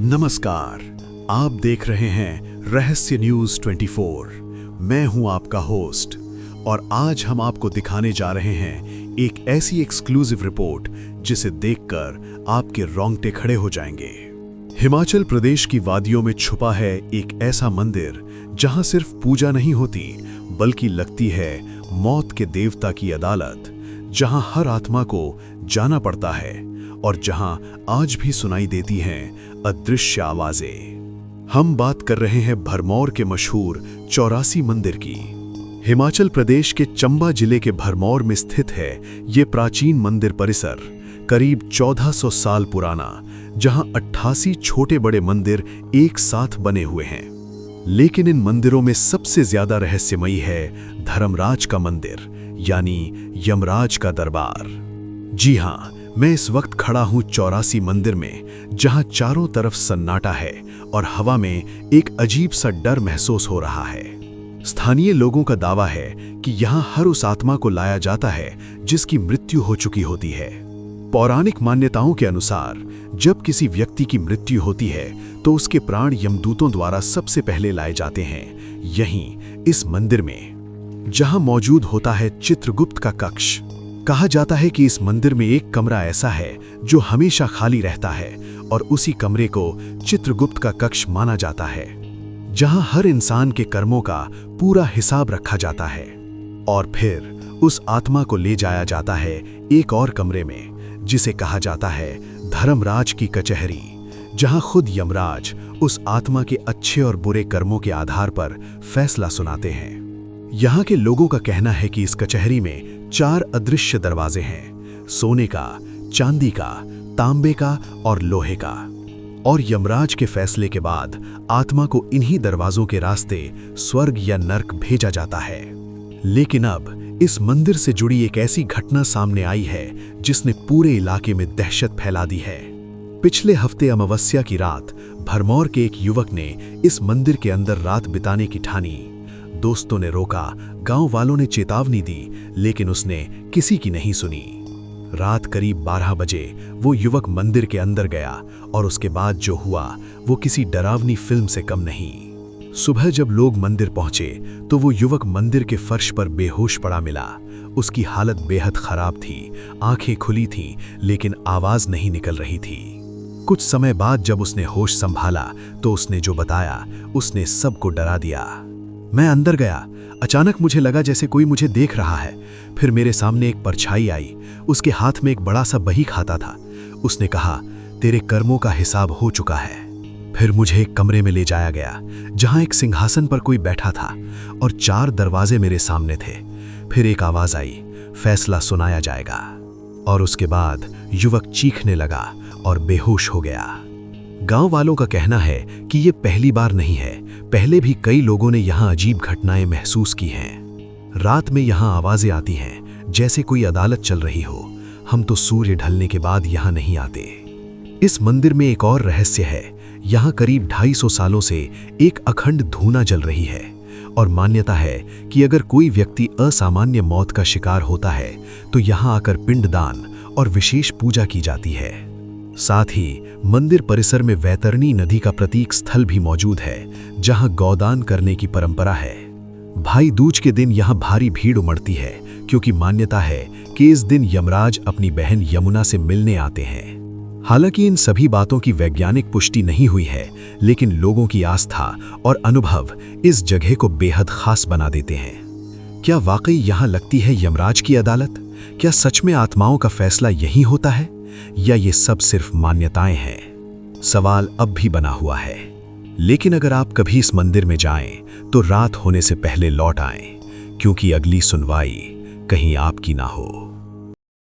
नमस्कार, आप देख रहे हैं रहस्य न्यूज 24। मैं हूं आपका होस्ट और आज हम आपको दिखाने जा रहे हैं एक ऐसी एक्सक्लूसिव रिपोर्ट जिसे देखकर आपके रोंगटे खड़े हो जाएंगे। हिमाचल प्रदेश की वादियों में छुपा है एक ऐसा मंदिर जहां सिर्फ पूजा नहीं होती बल्कि लगती है मौत के देवता की अदालत, जहां हर आत्मा को जाना पड़ता है और जहां आज भी सुनाई देती हैं अदृश्य आवाजें। हम बात कर रहे हैं भरमौर के मशहूर 84 मंदिर की। हिमाचल प्रदेश के चंबा जिले के भरमौर में स्थित है ये प्राचीन मंदिर परिसर, करीब 1400 साल पुराना, जहां 88 छोटे बड़े मंदिर एक साथ बने हुए हैं। लेकिन इन मंदिरों में सबसे ज्यादा रहस्यमयी है धर्मराज का मंदिर, यानी यमराज का दरबार। जी हां, मैं इस वक्त खड़ा हूं 84 मंदिर में, जहां चारों तरफ सन्नाटा है और हवा में एक अजीब सा डर महसूस हो रहा है। स्थानीय लोगों का दावा है कि यहां हर उस आत्मा को लाया जाता है जिसकी मृत्यु हो चुकी होती है। पौराणिक मान्यताओं के अनुसार जब किसी व्यक्ति की मृत्यु होती है तो उसके प्राण यमदूतों द्वारा सबसे पहले लाए जाते हैं यहीं इस मंदिर में, जहां मौजूद होता है चित्रगुप्त का कक्ष। कहा जाता है कि इस मंदिर में एक कमरा ऐसा है जो हमेशा खाली रहता है और उसी कमरे को चित्रगुप्त का कक्ष माना जाता है, जहां हर इंसान के कर्मों का पूरा हिसाब रखा जाता है। और फिर उस आत्मा को ले जाया जाता है एक और कमरे में, जिसे कहा जाता है धर्मराज की कचहरी, जहां खुद यमराज उस आत्मा के अच्छे और बुरे कर्मों के आधार पर फैसला सुनाते हैं। यहाँ के लोगों का कहना है कि इस कचहरी में 4 अदृश्य दरवाजे हैं, सोने का, चांदी का, तांबे का और लोहे का। और यमराज के फैसले के बाद आत्मा को इन्हीं दरवाजों के रास्ते स्वर्ग या नर्क भेजा जाता है। लेकिन अब इस मंदिर से जुड़ी एक ऐसी घटना सामने आई है जिसने पूरे इलाके में दहशत फैला दी है। पिछले हफ्ते अमावस्या की रात भरमौर के एक युवक ने इस मंदिर के अंदर रात बिताने की ठानी। दोस्तों ने रोका, गांव वालों ने चेतावनी दी, लेकिन उसने किसी की नहीं सुनी। रात करीब 12 बजे वो युवक मंदिर के अंदर गया और उसके बाद जो हुआ वो किसी डरावनी फिल्म से कम नहीं। सुबह जब लोग मंदिर पहुंचे तो वो युवक मंदिर के फर्श पर बेहोश पड़ा मिला। उसकी हालत बेहद खराब थी, आंखें खुली थीं लेकिन आवाज नहीं निकल रही थी। कुछ समय बाद जब उसने होश संभाला तो उसने जो बताया उसने सबको डरा दिया। मैं अंदर गया, अचानक मुझे लगा जैसे कोई मुझे देख रहा है। फिर मेरे सामने एक परछाई आई, उसके हाथ में एक बड़ा सा बही खाता था। उसने कहा, तेरे कर्मों का हिसाब हो चुका है। फिर मुझे एक कमरे में ले जाया गया जहां एक सिंहासन पर कोई बैठा था और 4 दरवाजे मेरे सामने थे। फिर एक आवाज आई, फैसला सुनाया जाएगा। और उसके बाद युवक चीखने लगा और बेहोश हो गया। गांव वालों का कहना है कि ये पहली बार नहीं है, पहले भी कई लोगों ने यहाँ अजीब घटनाएं महसूस की हैं। रात में यहाँ आवाजें आती हैं जैसे कोई अदालत चल रही हो। हम तो सूर्य ढलने के बाद यहाँ नहीं आते। इस मंदिर में एक और रहस्य है। यहाँ करीब 250 सालों से एक अखंड धूना जल रही है और मान्यता है कि अगर कोई व्यक्ति असामान्य मौत का शिकार होता है तो यहाँ आकर पिंडदान और विशेष पूजा की जाती है। साथ ही मंदिर परिसर में वैतरणी नदी का प्रतीक स्थल भी मौजूद है, जहां गौदान करने की परंपरा है। भाई दूज के दिन यहां भारी भीड़ उमड़ती है क्योंकि मान्यता है कि इस दिन यमराज अपनी बहन यमुना से मिलने आते हैं। हालांकि इन सभी बातों की वैज्ञानिक पुष्टि नहीं हुई है, लेकिन लोगों की आस्था और अनुभव इस जगह को बेहद खास बना देते हैं। क्या वाकई यहां लगती है यमराज की अदालत? क्या सच में आत्माओं का फैसला यही होता है या ये सब सिर्फ मान्यताएं हैं? सवाल अब भी बना हुआ है। लेकिन अगर आप कभी इस मंदिर में जाएं तो रात होने से पहले लौट आएं, क्योंकि अगली सुनवाई कहीं आपकी ना हो।